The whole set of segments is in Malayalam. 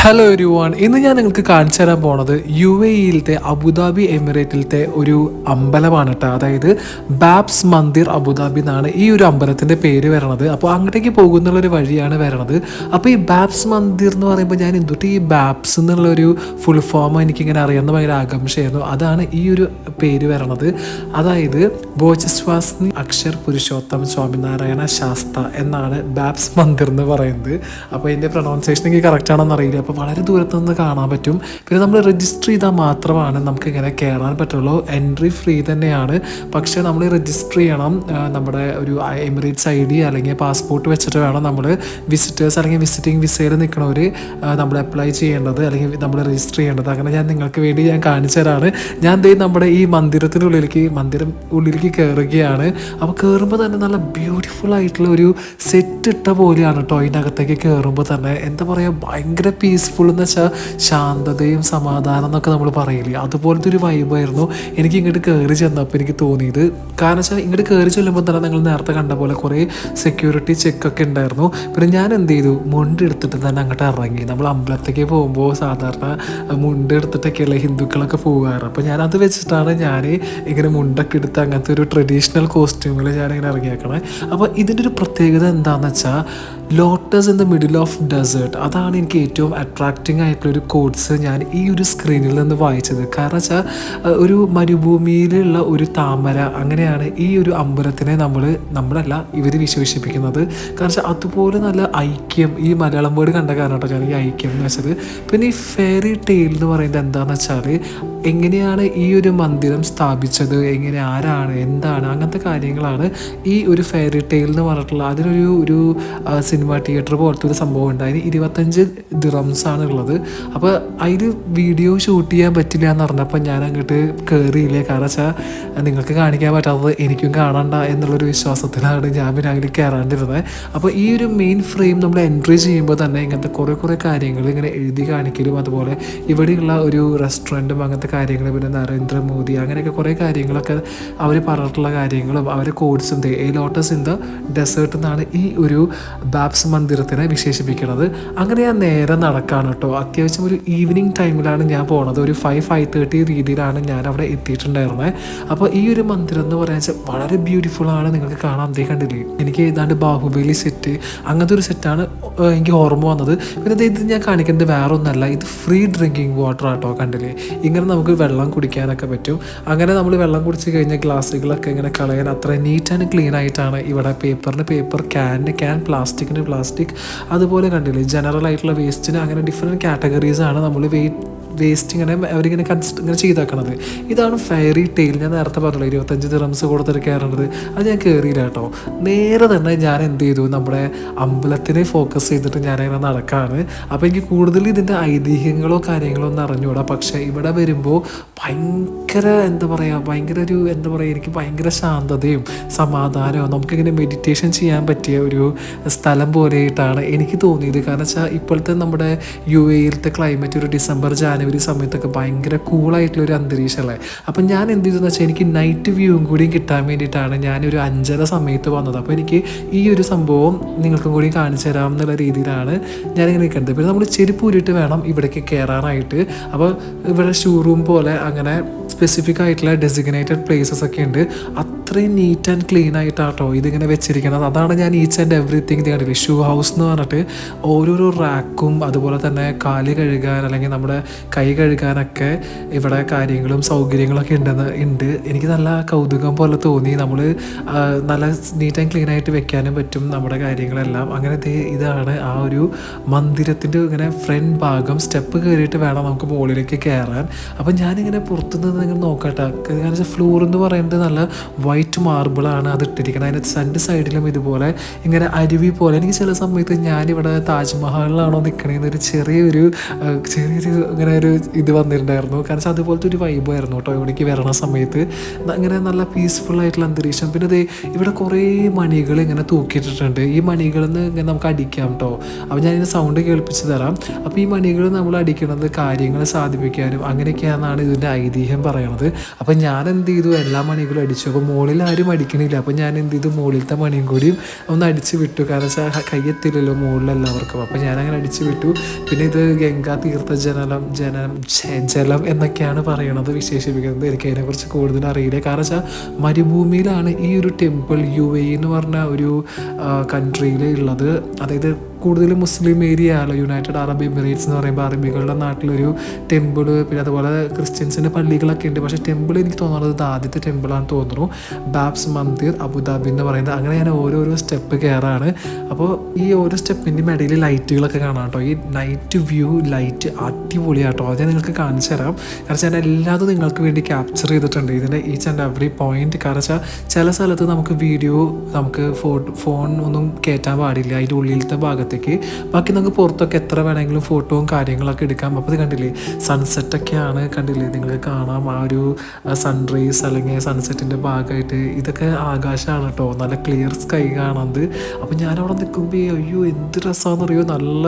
ഹലോ എവരി വൺ, ഇന്ന് ഞാൻ നിങ്ങൾക്ക് കാണിച്ചു തരാൻ പോണത് UAE-യിലത്തെ അബുദാബി എമിറേറ്റിലത്തെ ഒരു അമ്പലമാണ് കേട്ടോ. അതായത് ബാബ്സ് മന്ദിർ അബുദാബി എന്നാണ് ഈ ഒരു അമ്പലത്തിൻ്റെ പേര് വരണത്. അപ്പോൾ അങ്ങോട്ടേക്ക് പോകുന്നുള്ളൊരു വഴിയാണ് വരണത്. അപ്പോൾ ഈ ബാബ്സ് മന്ദിർ എന്ന് പറയുമ്പോൾ ഞാൻ എന്തുട്ട് ഈ ബാബ്സ് എന്നുള്ളൊരു ഫുൾ ഫോം എനിക്കിങ്ങനെ അറിയാവുന്ന ഭയങ്കര ആകാംക്ഷയായിരുന്നു. അതാണ് ഈ ഒരു പേര് വരണത്. അതായത് ബോജസ്വാസ്നി അക്ഷർ പുരുഷോത്തം സ്വാമിനാരായണ ശാസ്ത എന്നാണ് ബാബ്സ് മന്ദിർ എന്ന് പറയുന്നത്. അപ്പോൾ ഇതിൻ്റെ പ്രൊണൗൺസിയേഷൻ എനിക്ക് കറക്റ്റ് ആണെന്ന് അറിയില്ല. അപ്പോൾ വളരെ ദൂരത്ത് നിന്ന് കാണാൻ പറ്റും. പിന്നെ നമ്മൾ രജിസ്റ്റർ ചെയ്താൽ മാത്രമാണ് നമുക്ക് ഇങ്ങനെ കയറാൻ പറ്റുള്ളൂ. എൻട്രി ഫ്രീ തന്നെയാണ്. പക്ഷേ നമ്മൾ രജിസ്റ്റർ ചെയ്യണം. നമ്മുടെ ഒരു എമിറേറ്റ്സ് ID അല്ലെങ്കിൽ പാസ്പോർട്ട് വെച്ചിട്ട് വേണം നമ്മൾ വിസിറ്റേഴ്സ് അല്ലെങ്കിൽ വിസിറ്റിംഗ് വിസയിൽ നിൽക്കണവർ നമ്മൾ അപ്ലൈ ചെയ്യേണ്ടത് അല്ലെങ്കിൽ നമ്മൾ രജിസ്റ്റർ ചെയ്യേണ്ടത്. അങ്ങനെ ഞാൻ നിങ്ങൾക്ക് വേണ്ടി ഞാൻ കാണിച്ചു തരാണ്. ഞാൻ നമ്മുടെ ഈ ഉള്ളിലേക്ക് കയറുകയാണ്. അപ്പോൾ കയറുമ്പോൾ തന്നെ നല്ല ബ്യൂട്ടിഫുൾ ആയിട്ടുള്ള ഒരു സെറ്റ് ഇട്ട പോലെയാണ് കേട്ടോ. ഇതിനകത്തേക്ക് കയറുമ്പോൾ തന്നെ എന്താ പറയുക, ഭയങ്കര പീസ്ഫുൾ എന്ന് വെച്ചാൽ ശാന്തതയും സമാധാനം എന്നൊക്കെ നമ്മൾ പറയില്ലേ, അതുപോലത്തെ ഒരു വൈബായിരുന്നു എനിക്ക് ഇങ്ങോട്ട് കയറി ചെന്നപ്പോൾ എനിക്ക് തോന്നിയത്. കാരണം വെച്ചാൽ ഇങ്ങോട്ട് കയറി ചെല്ലുമ്പോൾ തന്നെ നിങ്ങൾ നേരത്തെ കണ്ട പോലെ കുറേ സെക്യൂരിറ്റി ചെക്കൊക്കെ ഉണ്ടായിരുന്നു. പിന്നെ ഞാൻ എന്ത് ചെയ്തു, മുണ്ട് എടുത്തിട്ട് തന്നെ അങ്ങോട്ട് ഇറങ്ങി. നമ്മൾ അമ്പലത്തേക്ക് പോകുമ്പോൾ സാധാരണ മുണ്ട് എടുത്തിട്ടൊക്കെയല്ലേ ഹിന്ദുക്കളൊക്കെ പോകാറ്. അപ്പോൾ ഞാനത് വെച്ചിട്ടാണ് ഞാൻ ഇങ്ങനെ മുണ്ടൊക്കെ എടുത്ത് അങ്ങനത്തെ ഒരു ട്രഡീഷണൽ കോസ്റ്റ്യൂമിൽ ഞാനിങ്ങനെ ഇറങ്ങിയേക്കണേ. അപ്പോൾ ഇതിൻ്റെ ഒരു പ്രത്യേകത എന്താണെന്ന് വെച്ചാൽ lotus in the middle of desert, അതാണ് എനിക്ക് ഏറ്റവും അട്രാക്റ്റിംഗ് ആയിട്ടുള്ളൊരു കോഡ്സ് ഞാൻ ഈ ഒരു സ്ക്രീനിൽ നിന്ന് വായിച്ചത്. കാരണം വെച്ചാൽ ഒരു മരുഭൂമിയിലുള്ള ഒരു താമര, അങ്ങനെയാണ് ഈ ഒരു അമ്പലത്തിനെ നമ്മളല്ല ഇവർ വിശേഷിപ്പിക്കുന്നത്. കാരണം വെച്ചാൽ അതുപോലെ നല്ല ഐക്യം, ഈ മലയാളം വേർഡ് കണ്ട കാരണം കേട്ടോ ഞാൻ ഈ ഐക്യം എന്ന് വെച്ചത്. പിന്നെ ഈ ഫെയറി ടെയിൽ എന്ന് പറയുന്നത് എന്താണെന്ന് വെച്ചാൽ എങ്ങനെയാണ് ഈ ഒരു മന്ദിരം സ്ഥാപിച്ചത്, എങ്ങനെ, ആരാണ്, എന്താണ്, അങ്ങനത്തെ കാര്യങ്ങളാണ് ഈ ഒരു ഫെയറി ടെയിൽ എന്ന് പറഞ്ഞിട്ടുള്ള. അതിനൊരു സിനിമ തിയേറ്റർ പോലത്തെ ഒരു സംഭവം ഉണ്ട്. അതിന് 25 ദിറംസാണ് ഉള്ളത്. അപ്പോൾ അതിൽ വീഡിയോ ഷൂട്ട് ചെയ്യാൻ പറ്റില്ല എന്ന് പറഞ്ഞപ്പോൾ ഞാൻ അങ്ങോട്ട് കയറിയില്ലേ. കാരണം വെച്ചാൽ നിങ്ങൾക്ക് കാണിക്കാൻ പറ്റാത്തത് എനിക്കും കാണണ്ട എന്നുള്ളൊരു വിശ്വാസത്തിലാണ് ഞാൻ പിന്നെ അതിൽ കയറാണ്ടിരുന്നത്. അപ്പോൾ ഈ ഒരു മെയിൻ ഫ്രെയിം നമ്മൾ എൻട്രി ചെയ്യുമ്പോൾ തന്നെ ഇങ്ങനത്തെ കുറേ കാര്യങ്ങൾ ഇങ്ങനെ എഴുതി കാണിക്കലും, അതുപോലെ ഇവിടെയുള്ള ഒരു റെസ്റ്റോറൻറ്റും അങ്ങനത്തെ കാര്യങ്ങൾ, പിന്നെ നരേന്ദ്രമോദി, അങ്ങനെയൊക്കെ കുറേ കാര്യങ്ങളൊക്കെ അവർ പറഞ്ഞിട്ടുള്ള കാര്യങ്ങളും അവരെ കോഡ്സും a lotus in the desert എന്നാണ് ഈ ഒരു ബാബ്സ് മന്ദിരത്തിനെ വിശേഷിപ്പിക്കുന്നത്. അങ്ങനെ ഞാൻ നേരെ നടക്കാണ് കേട്ടോ. അത്യാവശ്യം ഒരു ഈവനിങ് ടൈമിലാണ് ഞാൻ പോണത്. ഒരു 5:30 രീതിയിലാണ് ഞാൻ അവിടെ എത്തിയിട്ടുണ്ടായിരുന്നത്. അപ്പോൾ ഈ ഒരു മന്ദിരം എന്ന് പറയുന്നത് വളരെ ബ്യൂട്ടിഫുൾ ആണ്. നിങ്ങൾക്ക് കാണാൻ കണ്ടില്ലേ, എനിക്ക് ഏതാണ്ട് ബാഹുബലി സെറ്റ് അങ്ങനത്തെ ഒരു സെറ്റാണ് എനിക്ക് ഓർമ്മ വന്നത്. പിന്നെ ഇത് ഞാൻ കാണിക്കുന്നത് വേറെ ഒന്നല്ല, ഇത് ഫ്രീ ഡ്രിങ്കിങ് വാട്ടർ ആട്ടോ. കണ്ടില്ലേ, ഇങ്ങനെ നമുക്ക് വെള്ളം കുടിക്കാനൊക്കെ പറ്റും. അങ്ങനെ നമ്മൾ വെള്ളം കുടിച്ച് കഴിഞ്ഞാൽ ഗ്ലാസ്സുകളൊക്കെ ഇങ്ങനെ കളയാൻ അത്ര നീറ്റ് ആൻഡ് ക്ലീൻ ആയിട്ടാണ് ഇവിടെ. പേപ്പറിന് പേപ്പർ, ക്യാൻ, പ്ലാസ്റ്റിക്കിന് പ്ലാസ്റ്റിക്, അതുപോലെ കണ്ടില്ലേ ജനറൽ ആയിട്ടുള്ള വേസ്റ്റിന് അങ്ങനെ ഡിഫറെൻറ്റ് കാറ്റഗറീസാണ് നമ്മൾ വേസ്റ്റ് ഇങ്ങനെ അവരിങ്ങനെ ഇങ്ങനെ ചെയ്താക്കണത്. ഇതാണ് ഫെയറി ടെയിൽ. ഞാൻ നേരത്തെ പറഞ്ഞല്ലോ 25 ദിറംസ് കൊടുത്തിട്ട് കയറേണ്ടത്. അത് ഞാൻ കയറിയില്ല കേട്ടോ. നേരെ തന്നെ ഞാൻ എന്ത് ചെയ്തു, നമ്മുടെ അമ്പലത്തിനെ ഫോക്കസ് ചെയ്തിട്ട് ഞാനങ്ങനെ നടക്കാണ്. അപ്പോൾ എനിക്ക് കൂടുതൽ ഇതിൻ്റെ ഐതിഹ്യങ്ങളോ കാര്യങ്ങളോ ഒന്നും അറിഞ്ഞുകൂടാ. പക്ഷേ ഇവിടെ വരുമ്പോൾ ഭയങ്കര എനിക്ക് ഭയങ്കര ശാന്തതയും സമാധാനവും നമുക്കിങ്ങനെ മെഡിറ്റേഷൻ ചെയ്യാൻ പറ്റിയ ഒരു സ്ഥലം പോലെയായിട്ടാണ് എനിക്ക് തോന്നിയത്. കാരണം വെച്ചാൽ ഇപ്പോഴത്തെ നമ്മുടെ UAE-യിലത്തെ ക്ലൈമറ്റ് ഒരു ഡിസംബർ ജാനുവരി സമയത്തൊക്കെ ഭയങ്കര കൂളായിട്ടുള്ളൊരു അന്തരീക്ഷമല്ലേ. അപ്പം ഞാൻ എന്ത് ചെയ്തെന്ന് വെച്ചാൽ എനിക്ക് നൈറ്റ് വ്യൂവും കൂടി കിട്ടാൻ വേണ്ടിയിട്ടാണ് ഞാനൊരു 5:30 സമയത്ത് വന്നത്. അപ്പോൾ എനിക്ക് ഈ ഒരു സംഭവം നിങ്ങൾക്കും കൂടി കാണിച്ചു തരാം എന്നുള്ള രീതിയിലാണ് ഞാനിങ്ങനെ നിൽക്കുന്നത്. പിന്നെ നമ്മൾ ചെരുപ്പ് ഊരിയിട്ട് വേണം ഇവിടേക്ക് കയറാനായിട്ട്. അപ്പോൾ ഇവിടെ ഷൂറൂം പോലെ അങ്ങനെ സ്പെസിഫിക് ആയിട്ടുള്ള ഡെസിഗ്നേറ്റഡ് പ്ലേസസ് ഒക്കെ ഉണ്ട്. അത്രയും നീറ്റ് ആൻഡ് ക്ലീൻ ആയിട്ടാട്ടോ ഇതിങ്ങനെ വെച്ചിരിക്കുന്നത്. അതാണ് ഞാൻ ഈച്ച് ആൻഡ് എവറിത്തിങ് കണ്ടില്ലേ. ഷൂ ഹൗസ് എന്ന് പറഞ്ഞിട്ട് ഓരോരോ റാക്കും, അതുപോലെ തന്നെ കാല് കഴുകാൻ അല്ലെങ്കിൽ നമ്മുടെ കൈ കഴുകാനൊക്കെ ഇവിടെ കാര്യങ്ങളും സൗകര്യങ്ങളൊക്കെ ഉണ്ട്. എനിക്ക് നല്ല കൗതുകം പോലെ തോന്നി. നമ്മൾ നല്ല നീറ്റ് ആൻഡ് ക്ലീൻ ആയിട്ട് വെക്കാനും പറ്റും നമ്മുടെ കാര്യങ്ങളെല്ലാം. അങ്ങനെ ഇതാണ് ആ ഒരു മന്ദിരത്തിൻ്റെ ഇങ്ങനെ ഫ്രണ്ട് ഭാഗം. സ്റ്റെപ്പ് കയറിയിട്ട് വേണം നമുക്ക് മുകളിലേക്ക് കയറാൻ. അപ്പം ഞാനിങ്ങനെ പുറത്തുനിന്ന് ഇങ്ങനെ നോക്കട്ടെ. കാരണം വെച്ചാൽ ഫ്ലോർ എന്ന് പറയുന്നത് നല്ല വൈറ്റ് മാർബിളാണ് അത് ഇട്ടിരിക്കുന്നത്. അതിൻ്റെ രണ്ട് സൈഡിലും ഇതുപോലെ ഇങ്ങനെ അരുവി പോലെ. എനിക്ക് ചില സമയത്ത് ഞാനിവിടെ താജ്മഹലിലാണോ നിൽക്കണേന്നൊരു ചെറിയൊരു ഇങ്ങനെ ഒരു ഇത് വന്നിട്ടുണ്ടായിരുന്നു. കാരണം വെച്ചാൽ അതുപോലത്തെ ഒരു വൈബായിരുന്നു കേട്ടോ ഇവിടേക്ക് വരണ സമയത്ത്. ഇങ്ങനെ നല്ല പീസ്ഫുൾ ആയിട്ടുള്ള അന്തരീക്ഷം. പിന്നെ ഇവിടെ കുറേ മണികൾ ഇങ്ങനെ തൂക്കിയിട്ടിട്ടുണ്ട്. ഈ മണികളിൽ നിന്ന് ഇങ്ങനെ നമുക്ക് അടിക്കാം കേട്ടോ. അപ്പോൾ ഞാനിതിൻ്റെ സൗണ്ട് കേൾപ്പിച്ച് തരാം. അപ്പോൾ ഈ മണികൾ നമ്മൾ അടിക്കുന്നത് കാര്യങ്ങൾ സാധിപ്പിക്കാനും അങ്ങനെയൊക്കെയാണെന്നാണ് ഇതിൻ്റെ ഐതിഹ്യം പറയണത്. അപ്പം ഞാൻ എന്ത് ചെയ്തു, എല്ലാ മണികളും അടിച്ചു. അപ്പോൾ മുകളിൽ ആരും അടിക്കണില്ല. അപ്പോൾ ഞാൻ എന്ത് ചെയ്തു, മുകളിലത്തെ മണിയും കൂടിയും ഒന്ന് അടിച്ച് വിട്ടു. കാരണം വെച്ചാൽ കയ്യെത്തില്ലല്ലോ മുകളിലെല്ലാവർക്കും. അപ്പോൾ ഞാനങ്ങനെ അടിച്ച് വിട്ടു. പിന്നെ ഇത് ഗംഗാ തീർത്ഥ ജലം എന്നൊക്കെയാണ് പറയണത്, വിശേഷിപ്പിക്കുന്നത്. എനിക്ക് അതിനെക്കുറിച്ച് കൂടുതൽ അറിയില്ല. കാരണം വെച്ചാൽ മരുഭൂമിയിലാണ് ഈ ഒരു ടെമ്പിൾ UAE എന്ന് പറഞ്ഞ ഒരു കൺട്രിയിൽ ഉള്ളത്. അതായത് കൂടുതലും മുസ്ലിം ഏരിയ ആണല്ലോ യുണൈറ്റഡ് അറബ് എമിറേറ്റ്സ് എന്ന് പറയുമ്പോൾ. അറബികളുടെ നാട്ടിലൊരു ടെമ്പിൾ, പിന്നെ അതുപോലെ ക്രിസ്ത്യൻസിൻ്റെ പള്ളികളൊക്കെ ഉണ്ട്. പക്ഷേ ടെമ്പിൾ എനിക്ക് തോന്നുന്നത് ഇത് ആദ്യത്തെ ടെമ്പിളാണെന്ന് തോന്നുന്നു, ബാബ്സ് മന്ദിർ അബുദാബി എന്ന് പറയുന്നത്. അങ്ങനെ ഞാൻ ഓരോരോ സ്റ്റെപ്പ് കയറാണ്. അപ്പോൾ ഈ ഓരോ സ്റ്റെപ്പിൻ്റെയും ഇടയിൽ ലൈറ്റുകളൊക്കെ കാണാം കേട്ടോ. ഈ നൈറ്റ് വ്യൂ ലൈറ്റ് അടിപൊളിയാട്ടോ. അത് ഞാൻ നിങ്ങൾക്ക് കാണിച്ചു തരാം. കാരണം ഞാൻ എല്ലാതും നിങ്ങൾക്ക് വേണ്ടി ക്യാപ്ചർ ചെയ്തിട്ടുണ്ട്, ഇതിൻ്റെ ഈച്ച് ആൻഡ് എവറി പോയിന്റ്. കാരണം വെച്ചാൽ ചില സ്ഥലത്ത് നമുക്ക് വീഡിയോ, നമുക്ക് ഫോൺ ഒന്നും കയറ്റാൻ പാടില്ല അതിൻ്റെ ഉള്ളിലത്തെ ഭാഗത്തേക്ക്. ബാക്കി നമുക്ക് പുറത്തൊക്കെ എത്ര വേണമെങ്കിലും ഫോട്ടോയും കാര്യങ്ങളൊക്കെ എടുക്കാം. അപ്പോൾ ഇത് കണ്ടില്ലേ, സൺസെറ്റൊക്കെയാണ്, കണ്ടില്ലേ നിങ്ങൾക്ക് കാണാം. ആ ഒരു സൺറൈസ് അല്ലെങ്കിൽ സൺസെറ്റിൻ്റെ ഭാഗമായിട്ട് ഇതൊക്കെ ആകാശമാണ് കേട്ടോ. നല്ല ക്ലിയർ സ്കൈ കാണുന്നത്. അപ്പോൾ ഞാനവിടെ നിൽക്കുമ്പോൾ അയ്യോ എന്ത് രസമാണെന്ന് അറിയോ, നല്ല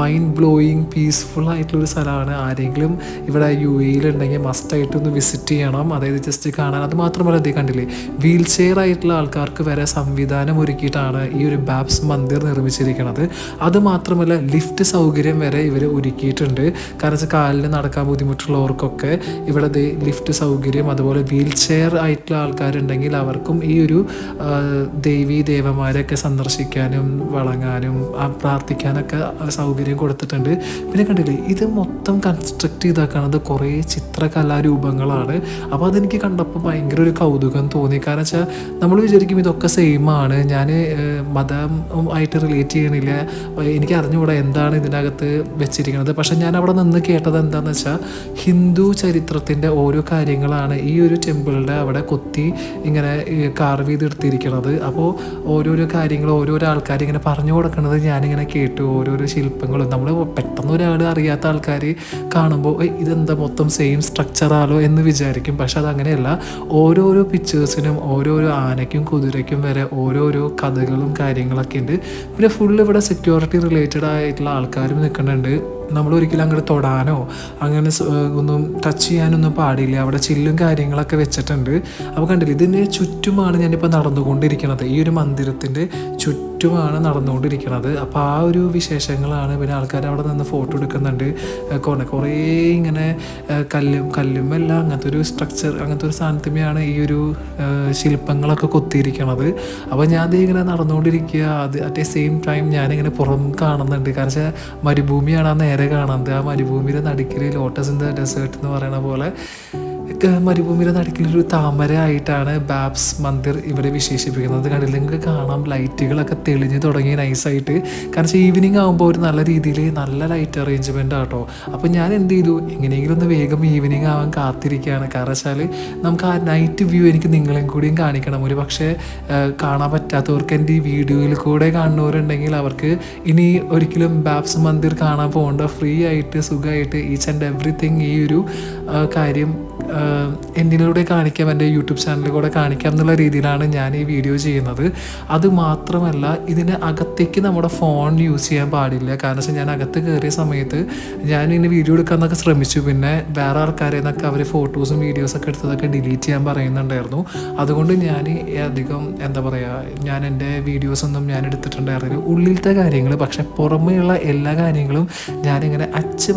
മൈൻഡ് ബ്ലോയിങ് പീസ്ഫുൾ ആയിട്ടുള്ളൊരു സ്ഥലമാണ്. ആരെങ്കിലും ഇവിടെ UAE ഉണ്ടെങ്കിൽ മസ്റ്റായിട്ടൊന്ന് വിസിറ്റ് ചെയ്യണം. അതായത് ജസ്റ്റ് കാണാൻ. അത് മാത്രമല്ല ഇത് കണ്ടില്ലേ, വീൽ ചെയർ ആയിട്ടുള്ള ആൾക്കാർക്ക് വരെ സംവിധാനം ഒരുക്കിയിട്ടാണ് ഈ ഒരു ബാബ്സ് മന്ദിർ നിർമ്മിച്ചിരിക്കുന്നത്. അതുമാത്രമല്ല ലിഫ്റ്റ് സൗകര്യം വരെ ഇവർ ഒരുക്കിയിട്ടുണ്ട്. കാരണം വെച്ചാൽ കാലിന് നടക്കാൻ ബുദ്ധിമുട്ടുള്ളവർക്കൊക്കെ ഇവിടെ ലിഫ്റ്റ് സൗകര്യം, അതുപോലെ വീൽ ചെയർ ആയിട്ടുള്ള ആൾക്കാരുണ്ടെങ്കിൽ അവർക്കും ഈ ഒരു ദേവീ ദേവന്മാരെയൊക്കെ സന്ദർശിക്കാനും വണങ്ങാനും പ്രാർത്ഥിക്കാനൊക്കെ സൗകര്യം കൊടുത്തിട്ടുണ്ട്. പിന്നെ കണ്ടില്ലേ, ഇത് മൊത്തം കൺസ്ട്രക്ട് ചെയ്താക്കുന്നത് കുറേ ചിത്രകലാരൂപങ്ങളാണ്. അപ്പോൾ അതെനിക്ക് കണ്ടപ്പോൾ ഭയങ്കര ഒരു കൗതുകം തോന്നി. കാരണം വെച്ചാൽ നമ്മൾ വിചാരിക്കും ഇതൊക്കെ സെയിം ആണ്, ഞാൻ മതം ആയിട്ട് റിലേറ്റ് ചെയ്യണില്ല, എനിക്ക് അറിഞ്ഞുകൂടാ എന്താണ് ഇതിനകത്ത് വെച്ചിരിക്കുന്നത്. പക്ഷെ ഞാൻ അവിടെ നിന്ന് കേട്ടത് എന്താണെന്ന് വെച്ചാൽ ഹിന്ദു ചരിത്രത്തിൻ്റെ ഓരോ കാര്യങ്ങളാണ് ഈ ഒരു ടെമ്പിളിൻ്റെ അവിടെ കൊത്തി ഇങ്ങനെ കാർവ് ചെയ്തെടുത്തിരിക്കുന്നത്. അപ്പോൾ ഓരോരോ കാര്യങ്ങൾ ഓരോരോ ആൾക്കാർ ഇങ്ങനെ പറഞ്ഞു കൊടുക്കുന്നത് ഞാനിങ്ങനെ കേട്ടു. ഓരോരോ ശില്പങ്ങളും നമ്മൾ പെട്ടെന്ന് ഒരാൾ അറിയാത്ത ആൾക്കാർ കാണുമ്പോൾ ഇതെന്താ മൊത്തം സെയിം സ്ട്രക്ചറാലോ എന്ന് വിചാരിക്കും. പക്ഷെ അതങ്ങനെയല്ല. ഓരോരോ പിക്ചേഴ്സിനും ഓരോരോ ആനയ്ക്കും കുതിരയ്ക്കും വരെ ഓരോരോ കഥകളും കാര്യങ്ങളൊക്കെ ഉണ്ട്. പിന്നെ ഫുള്ള് ഇവിടെ സെക്യൂരിറ്റി റിലേറ്റഡ് ആയിട്ടുള്ള ആൾക്കാരും നിൽക്കുന്നുണ്ട്. നമ്മൾ ഒരിക്കലും അങ്ങോട്ട് തൊടാനോ അങ്ങനെ ഒന്നും ടച്ച് ചെയ്യാനൊന്നും പാടില്ല. അവിടെ ചില്ലും കാര്യങ്ങളൊക്കെ വെച്ചിട്ടുണ്ട്. അപ്പോൾ കണ്ടില്ല, ഇതിന് ചുറ്റുമാണ് ഞാനിപ്പോൾ നടന്നുകൊണ്ടിരിക്കുന്നത്. ഈ ഒരു മന്ദിരത്തിൻ്റെ ചുറ്റുമാണ് നടന്നുകൊണ്ടിരിക്കുന്നത്. അപ്പോൾ ആ ഒരു വിശേഷങ്ങളാണ്. പിന്നെ ആൾക്കാർ അവിടെ നിന്ന് ഫോട്ടോ എടുക്കുന്നുണ്ട്. കുറേ ഇങ്ങനെ കല്ലുമല്ല, അങ്ങനത്തെ ഒരു സ്ട്രക്ചർ, അങ്ങനത്തെ ഒരു സാധനത്തിനെയാണ് ഈ ഒരു ശില്പങ്ങളൊക്കെ കൊത്തിയിരിക്കണത്. അപ്പോൾ ഞാൻ ഇങ്ങനെ നടന്നുകൊണ്ടിരിക്കുക. അത് അറ്റ് എ സെയിം ടൈം ഞാനിങ്ങനെ പുറം കാണുന്നുണ്ട്. കാരണം മരുഭൂമിയാണ് ആ നേരെ കാണുന്നത്. ആ മരുഭൂമിയുടെ നടുക്കിൽ ലോട്ടസ് ഇൻ ദ ഡെസേർട്ട് എന്ന് പറയുന്ന പോലെ മരുഭൂമിയുടെ നടുക്കിലൊരു താമര ആയിട്ടാണ് ബാബ്സ് മന്ദിർ ഇവിടെ വിശേഷിപ്പിക്കുന്നത്. കണ്ടില്ല, നിങ്ങൾക്ക് കാണാം ലൈറ്റുകളൊക്കെ തെളിഞ്ഞ് തുടങ്ങി നൈസായിട്ട്. കാരണം ഈവനിങ് ആകുമ്പോൾ ഒരു നല്ല രീതിയിൽ നല്ല ലൈറ്റ് അറേഞ്ച്മെൻ്റ് ആട്ടോ. അപ്പോൾ ഞാൻ എന്ത് ചെയ്തു, എങ്ങനെയെങ്കിലും ഒന്ന് വേഗം ഈവനിങ് ആവാൻ കാത്തിരിക്കുകയാണ്. കാരണം വെച്ചാൽ നമുക്ക് ആ നൈറ്റ് വ്യൂ എനിക്ക് നിങ്ങളെയും കൂടിയും കാണിക്കണം. ഒരു പക്ഷേ കാണാൻ പറ്റാത്തവർക്ക് എൻ്റെ ഈ വീഡിയോയിൽ കൂടെ കാണുന്നവരുണ്ടെങ്കിൽ അവർക്ക് ഇനി ഒരിക്കലും ബാബ്സ് മന്ദിർ കാണാൻ പോകേണ്ട, ഫ്രീ ആയിട്ട് സുഖമായിട്ട് ഈച്ച് ആൻഡ് എവറിത്തിങ് ഈ ഒരു കാര്യം എന്നിലൂടെ കാണിക്കാം, എൻ്റെ യൂട്യൂബ് ചാനലിൽ കൂടെ കാണിക്കാം എന്നുള്ള രീതിയിലാണ് ഞാൻ ഈ വീഡിയോ ചെയ്യുന്നത്. അതുമാത്രമല്ല, ഇതിന് അകത്തേക്ക് നമ്മുടെ ഫോൺ യൂസ് ചെയ്യാൻ പാടില്ല. കാരണം വെച്ചാൽ ഞാൻ അകത്ത് കയറിയ സമയത്ത് ഞാൻ ഇനി വീഡിയോ എടുക്കാമെന്നൊക്കെ ശ്രമിച്ചു. പിന്നെ വേറെ ആൾക്കാരെ നിന്നൊക്കെ അവർ ഫോട്ടോസും വീഡിയോസൊക്കെ എടുത്തതൊക്കെ ഡിലീറ്റ് ചെയ്യാൻ പറയുന്നുണ്ടായിരുന്നു. അതുകൊണ്ട് ഞാൻ അധികം എന്താ പറയുക, ഞാൻ എൻ്റെ വീഡിയോസൊന്നും ഞാൻ എടുത്തിട്ടുണ്ടായിരുന്നില്ല, ഉള്ളിലത്തെ കാര്യങ്ങൾ. പക്ഷെ പുറമേയുള്ള എല്ലാ കാര്യങ്ങളും ഞാനിങ്ങനെ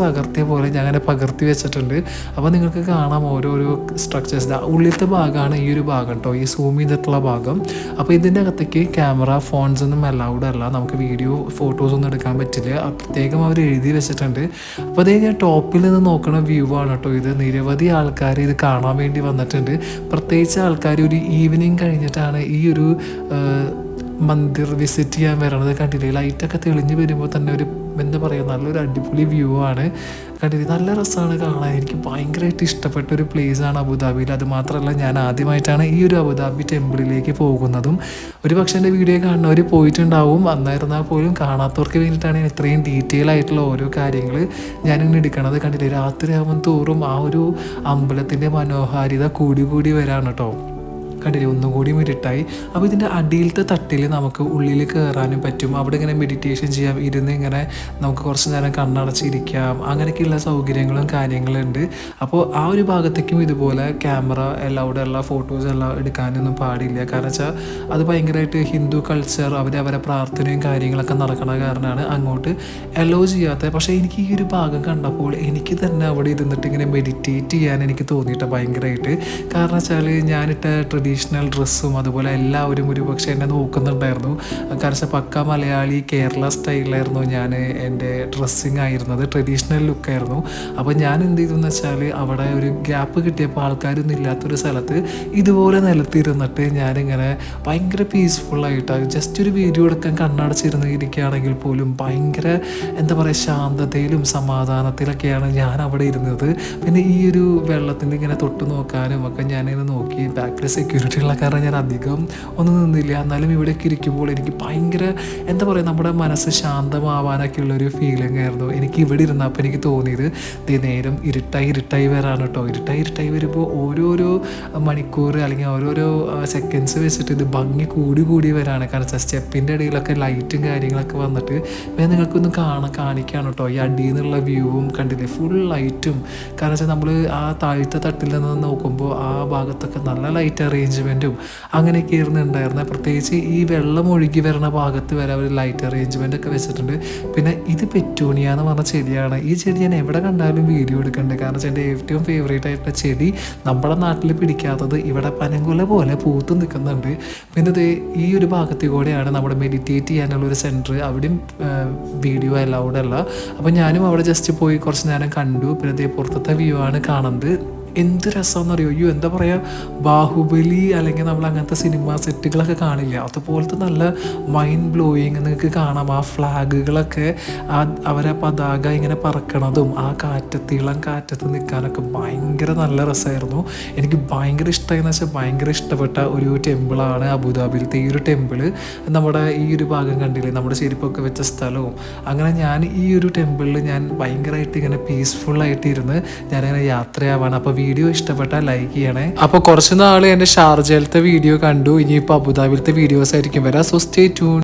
പകർത്തിയ പോലെ ഞാൻ അങ്ങനെ പകർത്തി വെച്ചിട്ടുണ്ട്. അപ്പോൾ നിങ്ങൾക്ക് കാണാം ഓരോരോ സ്ട്രക്ചേഴ്സ്. ഉള്ളിലത്തെ ഭാഗമാണ് ഈ ഒരു ഭാഗം കേട്ടോ, ഈ സൂം ചെയ്തിട്ടുള്ള ഭാഗം. അപ്പോൾ ഇതിൻ്റെ അകത്തേക്ക് ക്യാമറ, ഫോൺസ് ഒന്നും അലൗഡ് അല്ല. നമുക്ക് വീഡിയോ ഫോട്ടോസൊന്നും എടുക്കാൻ പറ്റില്ല. പ്രത്യേകം അവർ എഴുതി വെച്ചിട്ടുണ്ട്. അപ്പോൾ അതേ ഞാൻ ടോപ്പിൽ നിന്ന് നോക്കുന്ന വ്യൂ ആണ് കേട്ടോ ഇത്. നിരവധി ആൾക്കാർ ഇത് കാണാൻ വേണ്ടി വന്നിട്ടുണ്ട്. പ്രത്യേകിച്ച് ആൾക്കാർ ഒരു ഈവനിങ് കഴിഞ്ഞിട്ടാണ് ഈ ഒരു മന്ദിർ വിസിറ്റ് ചെയ്യാൻ വരണത്. കണ്ടില്ലേ, ലൈറ്റൊക്കെ തെളിഞ്ഞ് വരുമ്പോൾ തന്നെ ഒരു എന്താ പറയുക, നല്ലൊരു അടിപൊളി വ്യൂ ആണ്. കണ്ടില്ലേ, നല്ല രസമാണ് കാണാൻ. എനിക്ക് ഭയങ്കരമായിട്ട് ഇഷ്ടപ്പെട്ട ഒരു പ്ലേസാണ് അബുദാബിയിൽ. അതുമാത്രമല്ല, ഞാൻ ആദ്യമായിട്ടാണ് ഈ ഒരു അബുദാബി ടെമ്പിളിലേക്ക് പോകുന്നതും. ഒരു പക്ഷേ എൻ്റെ വീഡിയോ കാണുന്നവർ പോയിട്ടുണ്ടാവും. അന്നായിരുന്നാൽ പോലും കാണാത്തവർക്ക് വേണ്ടിയിട്ടാണ് ഇത്രയും ഡീറ്റെയിൽ ആയിട്ടുള്ള ഓരോ കാര്യങ്ങൾ ഞാനിങ്ങനെ എടുക്കണത്. കണ്ടില്ലേ, രാത്രിയാകുമ്പോൾ തോറും ആ ഒരു അമ്പലത്തിൻ്റെ മനോഹാരിത കൂടി കൂടി വരാണ് കേട്ടോ. കണ്ടില്ലേ ഒന്നുകൂടി ഇരുട്ടായി. അപ്പോൾ ഇതിൻ്റെ അടിയിലത്തെ തട്ടിൽ നമുക്ക് ഉള്ളിൽ കയറാനും പറ്റും. അവിടെ ഇങ്ങനെ മെഡിറ്റേഷൻ ചെയ്യാം, ഇരുന്ന് ഇങ്ങനെ നമുക്ക് കുറച്ച് നേരം കണ്ണടച്ചിരിക്കാം, അങ്ങനെയൊക്കെയുള്ള സൗകര്യങ്ങളും കാര്യങ്ങളുണ്ട്. അപ്പോൾ ആ ഒരു ഭാഗത്തേക്കും ഇതുപോലെ ക്യാമറ എല്ലാ ഫോട്ടോസ് എല്ലാം എടുക്കാനൊന്നും പാടില്ല. കാരണം വെച്ചാൽ അത് ഭയങ്കരമായിട്ട് ഹിന്ദു കൾച്ചർ അവരെ പ്രാർത്ഥനയും കാര്യങ്ങളൊക്കെ നടക്കണ കാരണമാണ് അങ്ങോട്ട് അലോ ചെയ്യാത്തത്. പക്ഷേ എനിക്ക് ഈ ഒരു ഭാഗം കണ്ടപ്പോൾ എനിക്ക് തന്നെ അവിടെ ഇരുന്നിട്ട് ഇങ്ങനെ മെഡിറ്റേറ്റ് ചെയ്യാൻ എനിക്ക് തോന്നിയിട്ട് ഭയങ്കരമായിട്ട്. കാരണം വെച്ചാൽ ഞാനിട്ട ട്രഡീഷണൽ ഡ്രസ്സും അതുപോലെ എല്ലാവരും ഒരു പക്ഷേ എന്നെ നോക്കുന്നുണ്ടായിരുന്നു. കാരണം വെച്ചാൽ പക്ക മലയാളി കേരള സ്റ്റൈലിലായിരുന്നു ഞാൻ എൻ്റെ ഡ്രസ്സിങ് ആയിരുന്നത്, ട്രഡീഷണൽ ലുക്കായിരുന്നു. അപ്പോൾ ഞാൻ എന്ത് ചെയ്തെന്ന് വെച്ചാൽ അവിടെ ഒരു ഗ്യാപ്പ് കിട്ടിയപ്പോൾ ആൾക്കാരൊന്നും ഇല്ലാത്തൊരു സ്ഥലത്ത് ഇതുപോലെ നിലത്തിരുന്നിട്ട് ഞാനിങ്ങനെ ഭയങ്കര പീസ്ഫുള്ളായിട്ട് ജസ്റ്റ് ഒരു വീഡിയോ എടുക്കാൻ കണ്ണടച്ചിരുന്ന് ഇരിക്കുകയാണെങ്കിൽ പോലും ഭയങ്കര എന്താ പറയുക ശാന്തതയിലും സമാധാനത്തിലൊക്കെയാണ് ഞാൻ അവിടെ ഇരുന്നത്. പിന്നെ ഈ ഒരു വെള്ളത്തിൻ്റെ ഇങ്ങനെ തൊട്ട് നോക്കാനും ഒക്കെ ഞാനിങ്ങനെ നോക്കി. ബാക്കിൽ സെക്യൂരിറ്റി ഉള്ള കാരണം ഞാൻ അധികം ഒന്നും നിന്നില്ല. എന്നാലും ഇവിടെയൊക്കെ ഇരിക്കുമ്പോൾ എനിക്ക് ഭയങ്കര എന്താ പറയുക നമ്മുടെ മനസ്സ് ശാന്തമാവാനൊക്കെ ഉള്ളൊരു ഫീലിംഗ് ആയിരുന്നു എനിക്ക് ഇവിടെ ഇരുന്നപ്പോൾ എനിക്ക് തോന്നിയത്. നേരം ഇരുട്ടായി വരാണ് കേട്ടോ. ഇരുട്ടായി വരുമ്പോൾ ഓരോരോ മണിക്കൂർ അല്ലെങ്കിൽ ഓരോരോ സെക്കൻഡ്സ് വെച്ചിട്ട് ഇത് ഭംഗി കൂടി വരാണ്. കാരണം സ്റ്റെപ്പിൻ്റെ ഇടയിലൊക്കെ ലൈറ്റും കാര്യങ്ങളൊക്കെ വന്നിട്ട് പിന്നെ നിങ്ങൾക്കൊന്ന് കാണിക്കുകയാണ് കേട്ടോ. ഈ അടിയിൽ നിന്നുള്ള വ്യൂവും കണ്ടില്ലേ, ഫുൾ ലൈറ്റും. കാരണം വെച്ചാൽ നമ്മൾ ആ താഴത്തെ തട്ടിൽ നിന്ന് നോക്കുമ്പോൾ ആ ഭാഗത്തൊക്കെ നല്ല ലൈറ്റ് അറേഞ്ച്മെൻറ്റും അങ്ങനെയൊക്കെ ഉണ്ടായിരുന്നത്. പ്രത്യേകിച്ച് ഈ വെള്ളം ഒഴുകി വരുന്ന ഭാഗത്ത് വരെ അവർ ലൈറ്റ് അറേഞ്ച്മെൻ്റ് ഒക്കെ വെച്ചിട്ടുണ്ട്. പിന്നെ ഇത് പെറ്റൂണിയ എന്ന് പറഞ്ഞ ചെടിയാണ്. ഈ ചെടി ഞാൻ എവിടെ കണ്ടാലും വീഡിയോ എടുക്കുന്നുണ്ട്. കാരണം വെച്ചാൽ എൻ്റെ ഏറ്റവും ഫേവറേറ്റ് ആയിട്ടുള്ള ചെടി നമ്മുടെ നാട്ടിൽ പിടിക്കാത്തത് ഇവിടെ പനങ്കുല പോലെ പൂത്ത് നിൽക്കുന്നുണ്ട്. പിന്നെ ഇത് ഈ ഒരു ഭാഗത്തിൽ കൂടെയാണ് നമ്മുടെ മെഡിറ്റേറ്റ് ചെയ്യാനുള്ളൊരു സെൻറ്റർ. അവിടെയും വീഡിയോ അലൗഡ് അല്ല. അപ്പോൾ ഞാനും അവിടെ ജസ്റ്റ് പോയി കുറച്ച് നേരം കണ്ടു. പിന്നെ ഇതേ പുറത്തത്തെ വ്യൂ ആണ് കാണുന്നത്. എന്ത് രസമെന്ന് അറിയോ, അയ്യോ എന്താ പറയുക, ബാഹുബലി അല്ലെങ്കിൽ നമ്മൾ അങ്ങനത്തെ സിനിമ സെറ്റുകളൊക്കെ കാണില്ല, അതുപോലത്തെ നല്ല മൈൻഡ് ബ്ലോയിങ് നിങ്ങൾക്ക് കാണാം. ആ ഫ്ലാഗുകളൊക്കെ അവരെ പതാക ഇങ്ങനെ പറക്കണതും ആ ഇളം കാറ്റത്ത് നിൽക്കാനൊക്കെ ഭയങ്കര നല്ല രസമായിരുന്നു. എനിക്ക് ഭയങ്കര ഇഷ്ടമായെന്ന് വെച്ചാൽ ഭയങ്കര ഇഷ്ടപ്പെട്ട ഒരു ടെമ്പിളാണ് അബുദാബിയിലത്തെ ഈ ഒരു ടെമ്പിള്. നമ്മുടെ ഈ ഒരു ഭാഗം കണ്ടില്ലേ, നമ്മുടെ ചെരുപ്പൊക്കെ വെച്ച സ്ഥലവും. അങ്ങനെ ഞാൻ ഈ ഒരു ടെമ്പിളിൽ ഞാൻ ഭയങ്കരമായിട്ട് ഇങ്ങനെ പീസ്ഫുള്ളായിട്ട് ഇരുന്ന് ഞാനിങ്ങനെ യാത്രയാവാണ്. അപ്പോൾ വീഡിയോ ഇഷ്ടപ്പെട്ടാൽ ലൈക്ക് ചെയ്യണേ. അപ്പോൾ കുറച്ച് നാൾ എൻ്റെ ഷാർജയിലത്തെ വീഡിയോ കണ്ടു, ഇനിയിപ്പോൾ അബുദാബിയിലത്തെ വീഡിയോസ് ആയിരിക്കും വരാം. So stay tune.